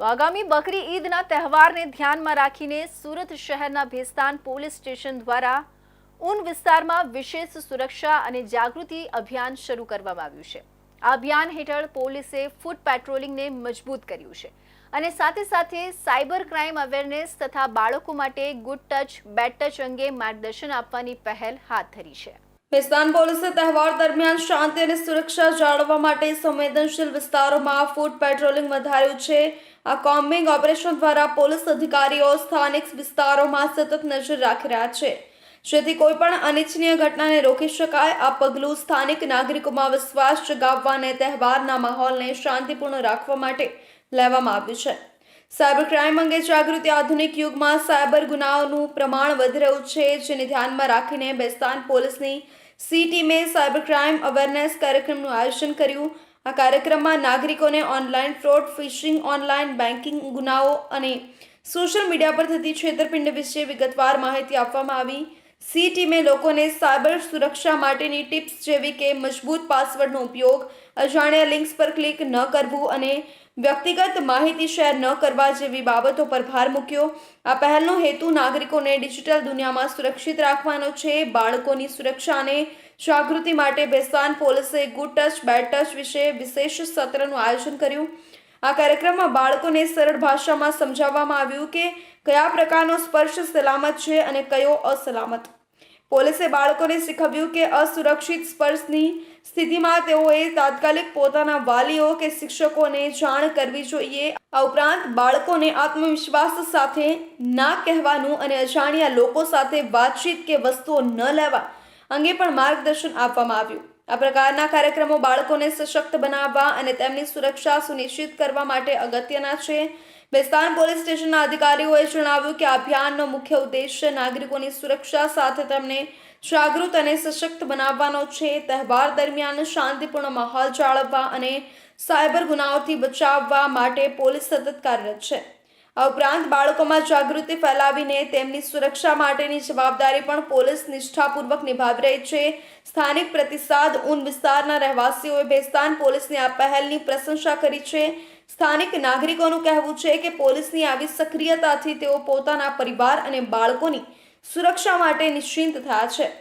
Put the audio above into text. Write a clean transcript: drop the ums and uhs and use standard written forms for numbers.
તો આગામી બકરી ઈદના તહેવારને ધ્યાનમાં રાખીને સુરત શહેરના ભેસ્તાન પોલીસ સ્ટેશન દ્વારા ઊન વિસ્તારમાં વિશેષ સુરક્ષા અને જાગૃતિ અભિયાન શરૂ કરવામાં આવ્યું છે। આ અભિયાન હેઠળ પોલીસે ફૂટ પેટ્રોલિંગને મજબૂત કર્યું છે અને સાથે સાથે સાયબર ક્રાઇમ અવેરનેસ તથા બાળકો માટે ગુડ ટચ બેડ ટચ અંગે માર્ગદર્શન આપવાની પહેલ હાથ ધરી છે। ભેસ્તાન પોલીસે તહેવાર દરમિયાન શાંતિ અને સુરક્ષા જાળવવા માટે સંવેદનશીલ વિસ્તારોમાં ફૂટ પેટ્રોલિંગ વધાર્યું છે। આ કોમ્બિંગ ઓપરેશન દ્વારા પોલીસ અધિકારીઓ સ્થાનિક વિસ્તારોમાં સતત નજર રાખી રહ્યા છે, જેથી કોઈપણ અનિચ્છનીય ઘટનાને રોકી શકાય। આ પગલું સ્થાનિક નાગરિકોમાં વિશ્વાસ જગાવવા અને તહેવારના માહોલને શાંતિપૂર્ણ રાખવા માટે લેવામાં આવ્યું છે। સાયબર ક્રાઇમ અંગે જાગૃતિ આધુનિક યુગમાં સાયબર ગુનાઓનું પ્રમાણ વધી રહ્યું છે, જેને ધ્યાનમાં રાખીને ભેસ્તાન પોલીસની સી ટીમે સાયબર ક્રાઇમ અવેરનેસ કાર્યક્રમનું આયોજન કર્યું। આ કાર્યક્રમમાં નાગરિકોને online fraud, phishing, online banking ગુનાઓ અને સોશિયલ મીડિયા પર થતી છેતરપિંડી વિશે વિગતવાર માહિતી આપવામાં આવી। સી ટીમે લોકોને સાયબર સુરક્ષા માટેની ટિપ્સ જેવી કે મજબૂત પાસવર્ડનો ઉપયોગ, અજાણ્યા લિંક્સ પર ક્લિક ન કરવું અને વ્યક્તિગત માહિતી શેર ન કરવા જેવી બાબતો પર ભાર મૂક્યો। આ પહેલનો હેતુ નાગરિકોને ડિજિટલ દુનિયામાં સુરક્ષિત રાખવાનો છે। બાળકોની સુરક્ષા અને જાગૃતિ માટે ભેસ્તાન પોલીસે ગુડ ટચ બેડ ટચ વિશે વિશેષ સત્રનું આયોજન કર્યું। આ કાર્યક્રમમાં બાળકોને સરળ ભાષામાં સમજાવવામાં આવ્યું કે કયા પ્રકારનો સ્પર્શ સલામત છે અને કયો અસલામત। પોલીસે બાળકોને શીખવ્યું કે અસુરક્ષિત સ્પર્શની સ્થિતિમાં તેઓએ તાત્કાલિક પોતાના વાલીઓ કે શિક્ષકોને જાણ કરવી જોઈએ। આ ઉપરાંત બાળકોને આત્મવિશ્વાસ સાથે ના કહેવાનું અને અજાણ્યા લોકો સાથે વાતચીત કે વસ્તુઓ ન લેવા અંગે પણ માર્ગદર્શન આપવામાં આવ્યું। આ પ્રકારના કાર્યક્રમો બાળકોને સશક્ત બનાવવા અને તેમની સુરક્ષા સુનિશ્ચિત કરવા માટે અગત્યના છે। ભેસ્તાન પોલીસ સ્ટેશનના અધિકારીઓએ જણાવ્યું કે આ અભિયાનનો મુખ્ય ઉદ્દેશ્ય નાગરિકોની સુરક્ષા સાથે તેમને જાગૃત અને સશક્ત બનાવવાનો છે। તહેવાર દરમિયાન શાંતિપૂર્ણ માહોલ જાળવવા અને સાયબર ગુનાઓથી બચાવવા માટે પોલીસ સતત કાર્યરત છે। આ ઉપરાંત બાળકોમાં જાગૃતિ ફેલાવીને તેમની સુરક્ષા માટેની જવાબદારી પણ પોલીસ નિષ્ઠાપૂર્વક નિભાવી રહી છે। સ્થાનિક પ્રતિસાદ ઊન વિસ્તારના રહેવાસીઓએ ભેસ્તાન પોલીસની આ પહેલની પ્રશંસા કરી છે। સ્થાનિક નાગરિકોનું કહેવું છે કે પોલીસની આવી સક્રિયતાથી તેઓ પોતાના પરિવાર અને બાળકોની સુરક્ષા માટે નિશ્ચિંત થયા છે।